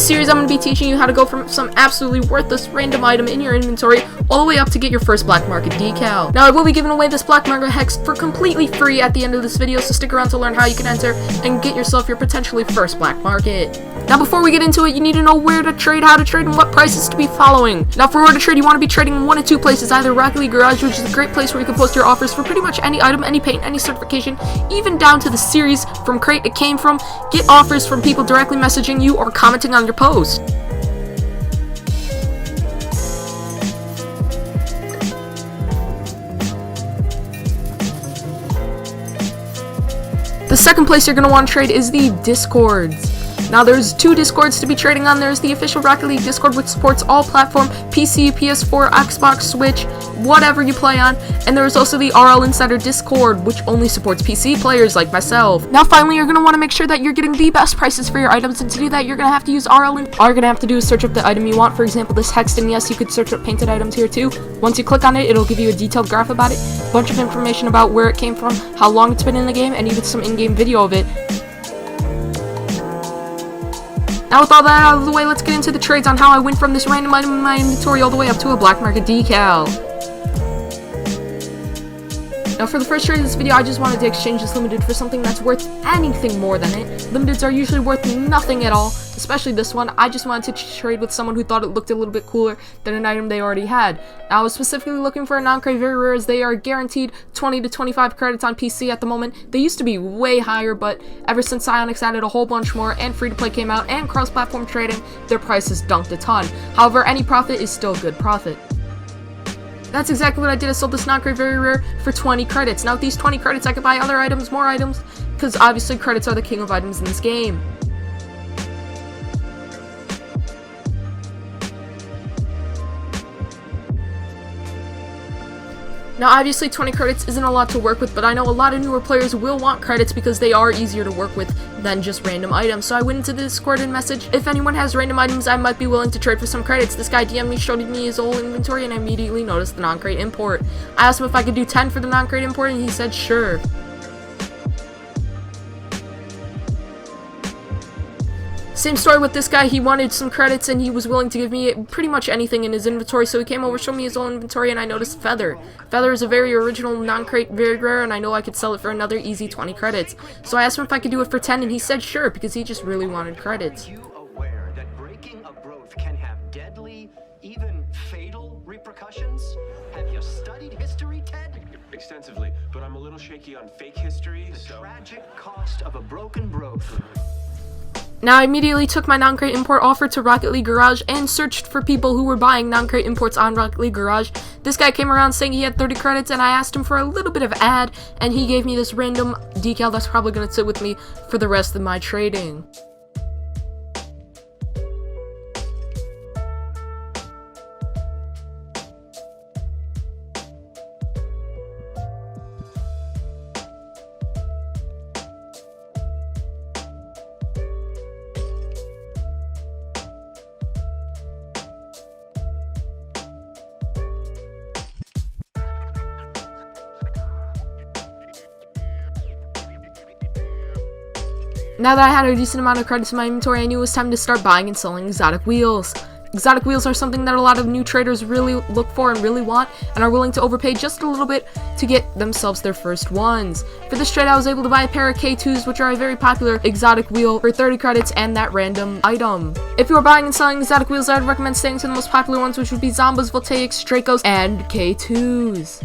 this series, I'm going to be teaching you how to go from some absolutely worthless random item in your inventory all the way up to get your first black market decal. Now, I will be giving away this black market hex for completely free at the end of this video, so stick around to learn how you can enter and get yourself your potentially first black market. Now, before we get into it, you need to know where to trade, how to trade, and what prices to be following. Now, for where to trade, you want to be trading in one of two places, either Rocket League Garage, which is a great place where you can post your offers for pretty much any item, any paint, any certification, even down to the series from crate it came from. Get offers from people directly messaging you or commenting on your post. The second place you're going to want to trade is the Discords. Now, there's two Discords to be trading on. There's the official Rocket League Discord, which supports all platform, PC, PS4, Xbox, Switch, whatever you play on. And there's also the rl.insider Discord, which only supports PC players like myself. Now, finally, you're going to want to make sure that you're getting the best prices for your items. And to do that, you're going to have to use RL. All you're going to have to do is search up the item you want. For example, this HEXED, and yes, you could search up painted items here too. Once you click on it, it'll give you a detailed graph about it, a bunch of information about where it came from, how long it's been in the game, and even some in-game video of it. Now, with all that out of the way, let's get into the trades on how I went from this random item in my inventory all the way up to a black market decal. Now, for the first trade of this video, I just wanted to exchange this limited for something that's worth anything more than it. Limiteds are usually worth nothing at all, especially this one. I just wanted to trade with someone who thought it looked a little bit cooler than an item they already had. Now, I was specifically looking for a non-crate very rare, as they are guaranteed 20 to 25 credits on PC at the moment. They used to be way higher, but ever since Psyonix added a whole bunch more and free-to-play came out and cross-platform trading, their prices dunked a ton. However, any profit is still good profit. That's exactly what I did. I sold this non-crate very rare for 20 credits. Now, with these 20 credits, I could buy other items, more items, because obviously credits are the king of items in this game. Now, obviously 20 credits isn't a lot to work with, but I know a lot of newer players will want credits because they are easier to work with than just random items. So I went into the Discord and messaged, if anyone has random items, I might be willing to trade for some credits. This guy DM'd me, showed me his whole inventory, and I immediately noticed the non-crate import. I asked him if I could do 10 for the non-crate import, and he said sure. Same story with this guy. He wanted some credits and he was willing to give me pretty much anything in his inventory, so he came over, showed me his own inventory, and I noticed Feather. Feather is a very original non-crate, very rare, and I know I could sell it for another easy 20 credits. So I asked him if I could do it for 10, and he said sure, because he just really wanted credits. Are you aware that breaking a growth can have deadly, even fatal repercussions? Have you studied history, Ted? Extensively, but I'm a little shaky on fake history, The tragic cost of a broken growth. Now, I immediately took my non-crate import offer to Rocket League Garage and searched for people who were buying non-crate imports on Rocket League Garage. This guy came around saying he had 30 credits, and I asked him for a little bit of ad, and he gave me this random decal that's probably going to sit with me for the rest of my trading. Now that I had a decent amount of credits in my inventory, I knew it was time to start buying and selling exotic wheels. Exotic wheels are something that a lot of new traders really look for and really want, and are willing to overpay just a little bit to get themselves their first ones. For this trade, I was able to buy a pair of K2s, which are a very popular exotic wheel, for 30 credits and that random item. If you are buying and selling exotic wheels, I would recommend staying to the most popular ones, which would be Zombas, Voltaics, Dracos, and K2s.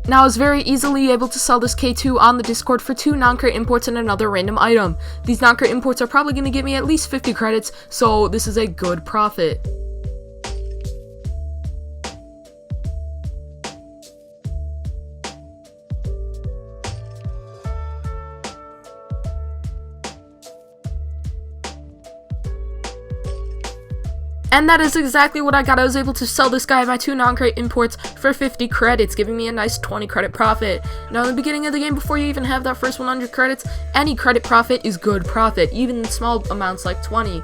Now, I was very easily able to sell this K2 on the Discord for 2 non-crate imports and another random item. These non-crate imports are probably going to get me at least 50 credits, so this is a good profit. And that is exactly what I got. I was able to sell this guy my 2 non-crate imports for 50 credits, giving me a nice 20 credit profit. Now, in the beginning of the game, before you even have that first 100 credits, any credit profit is good profit, even in small amounts like 20.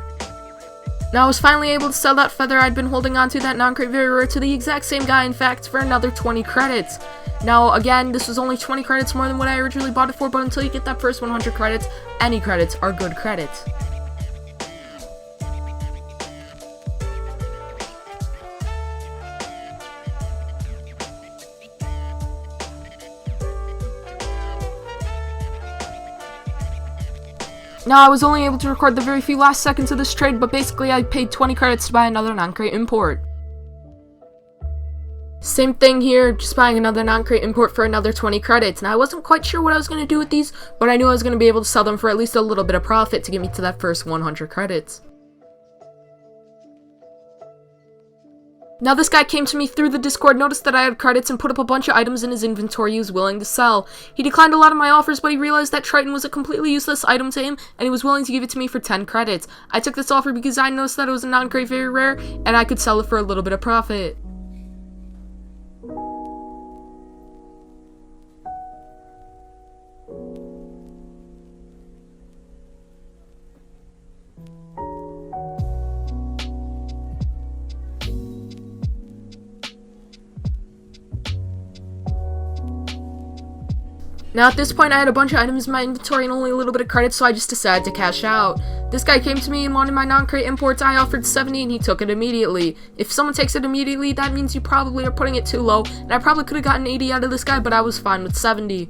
Now I was finally able to sell that feather I'd been holding on to, that non-crate very rare, to the exact same guy, in fact, for another 20 credits. Now again, this was only 20 credits more than what I originally bought it for, but until you get that first 100 credits, any credits are good credits. Now, I was only able to record the very few last seconds of this trade, but basically I paid 20 credits to buy another non-crate import. Same thing here, just buying another non-crate import for another 20 credits. Now, I wasn't quite sure what I was going to do with these, but I knew I was going to be able to sell them for at least a little bit of profit to get me to that first 100 credits. Now this guy came to me through the Discord, noticed that I had credits, and put up a bunch of items in his inventory he was willing to sell. He declined a lot of my offers, but he realized that Triton was a completely useless item to him, and he was willing to give it to me for 10 credits. I took this offer because I noticed that it was a non-crate very rare, and I could sell it for a little bit of profit. Now at this point I had a bunch of items in my inventory and only a little bit of credit, so I just decided to cash out. This guy came to me and wanted my non-crate imports. I offered 70 and he took it immediately. If someone takes it immediately, that means you probably are putting it too low, and I probably could have gotten 80 out of this guy, but I was fine with 70.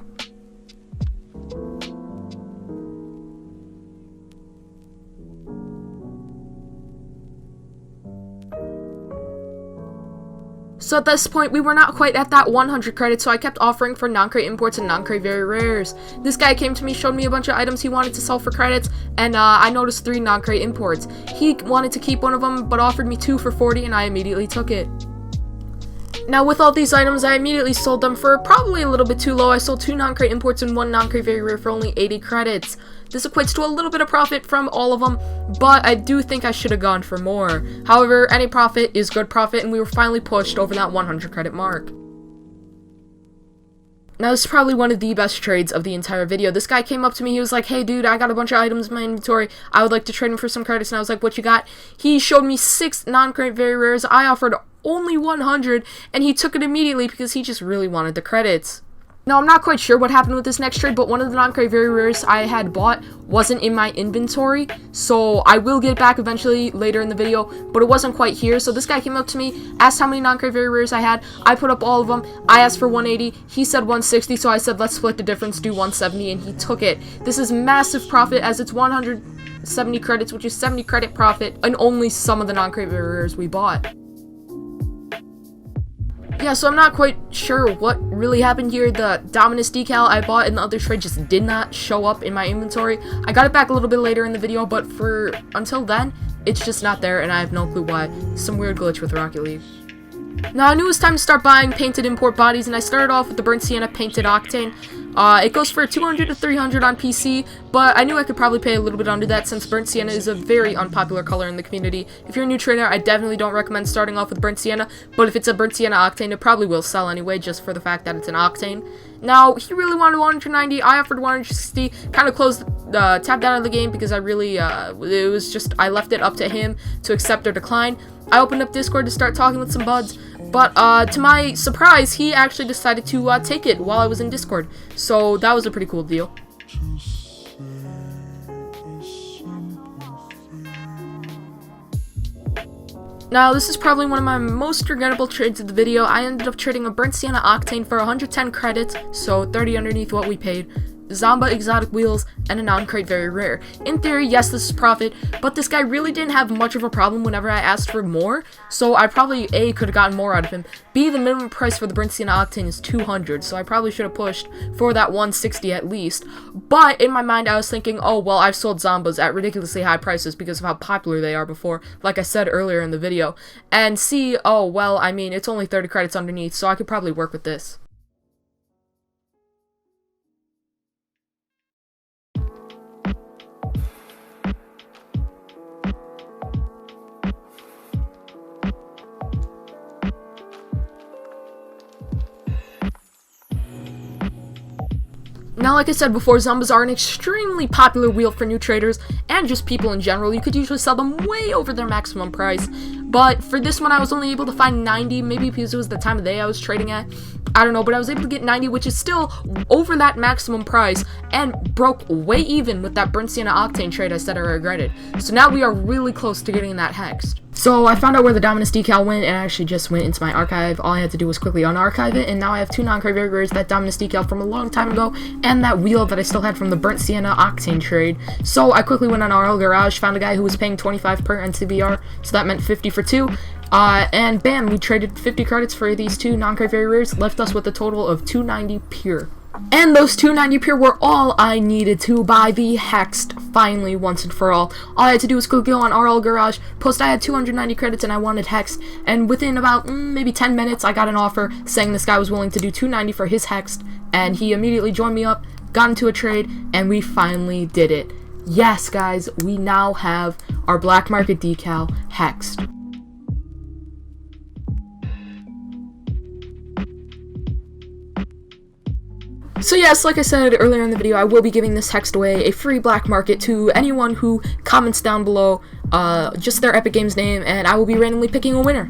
So at this point, we were not quite at that 100 credits, so I kept offering for non-crate imports and non-crate very rares. This guy came to me, showed me a bunch of items he wanted to sell for credits, and I noticed 3 non-crate imports. He wanted to keep one of them, but offered me 2 for 40, and I immediately took it. Now with all these items, I immediately sold them for probably a little bit too low. I sold 2 non-crate imports and 1 non-crate very rare for only 80 credits. This equates to a little bit of profit from all of them, but I do think I should have gone for more. However, any profit is good profit, and we were finally pushed over that 100 credit mark. Now this is probably one of the best trades of the entire video. This guy came up to me, he was like, "Hey dude, I got a bunch of items in my inventory, I would like to trade them for some credits," and I was like, "What you got?" He showed me 6 non-crate very rares. I offered only 100, and he took it immediately because he just really wanted the credits. Now, I'm not quite sure what happened with this next trade, but one of the non-crate very rares I had bought wasn't in my inventory, so I will get it back eventually later in the video, but it wasn't quite here. So this guy came up to me, asked how many non-crate very rares I had. I put up all of them. I asked for 180. He said 160, so I said, let's split the difference, do 170, and he took it. This is massive profit, as it's 170 credits, which is 70 credit profit, and only some of the non-crate very rares we bought. Yeah, so I'm not quite sure what really happened here. The Dominus decal I bought in the other trade just did not show up in my inventory. I got it back a little bit later in the video, but until then, it's just not there, and I have no clue why. Some weird glitch with Rocket League. Now, I knew it was time to start buying painted import bodies, and I started off with the Burnt Sienna Painted Octane. It goes for 200 to 300 on PC, but I knew I could probably pay a little bit under that since Burnt Sienna is a very unpopular color in the community. If you're a new trader, I definitely don't recommend starting off with Burnt Sienna, but if it's a Burnt Sienna Octane, it probably will sell anyway, just for the fact that it's an Octane. Now, he really wanted 190, I offered 160, kind of closed, tapped out of the game because I really, it was just, I left it up to him to accept or decline. I opened up Discord to start talking with some buds, but to my surprise, he actually decided to take it while I was in Discord, so that was a pretty cool deal. Now, this is probably one of my most regrettable trades of the video. I ended up trading a Burnt Sienna Octane for 110 credits, so 30 underneath what we paid, Zomba exotic wheels, and a non-crate very rare. In theory, yes, this is profit, but this guy really didn't have much of a problem whenever I asked for more, so I probably, A, could have gotten more out of him, B, the minimum price for the Burnt Sienna Octane is 200, so I probably should have pushed for that 160 at least, but in my mind I was thinking, oh, well, I've sold Zombas at ridiculously high prices because of how popular they are before, like I said earlier in the video, and C, oh, well, I mean, it's only 30 credits underneath, so I could probably work with this. Now, like I said before, Zombas are an extremely popular wheel for new traders, and and just people in general, you could usually sell them way over their maximum price. But for this one, I was only able to find 90, maybe because it was the time of day I was trading at. I don't know, but I was able to get 90, which is still over that maximum price, and broke way even with that Burnt Sienna Octane trade I said I regretted. So now we are really close to getting that hexed. So I found out where the Dominus decal went, and I actually just went into my archive. All I had to do was quickly unarchive it, and now I have 2 non-crazy rares, that Dominus decal from a long time ago, and that wheel that I still had from the Burnt Sienna Octane trade. So I quickly went on RL Garage, found a guy who was paying 25 per NCVR, so that meant 50 for 2. And bam, we traded 50 credits for these 2 non-crazy rares, left us with a total of 290 pure. And those 290 pure were all I needed to buy the Hexed finally once and for all. All I had to do was quickly go on RL Garage, post I had 290 credits and I wanted Hexed, and within about maybe 10 minutes I got an offer saying this guy was willing to do 290 for his Hexed, and he immediately joined me up, got into a trade, and we finally did it. Yes, guys, we now have our black market decal Hexed. So yes, like I said earlier in the video, I will be giving this Hexed away, a free black market, to anyone who comments down below just their Epic Games name, and I will be randomly picking a winner.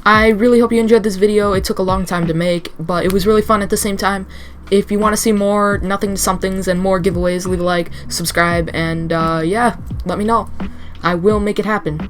I really hope you enjoyed this video. It took a long time to make, but it was really fun at the same time. If you want to see more Nothing to Somethings and more giveaways, leave a like, subscribe, and yeah, let me know. I will make it happen.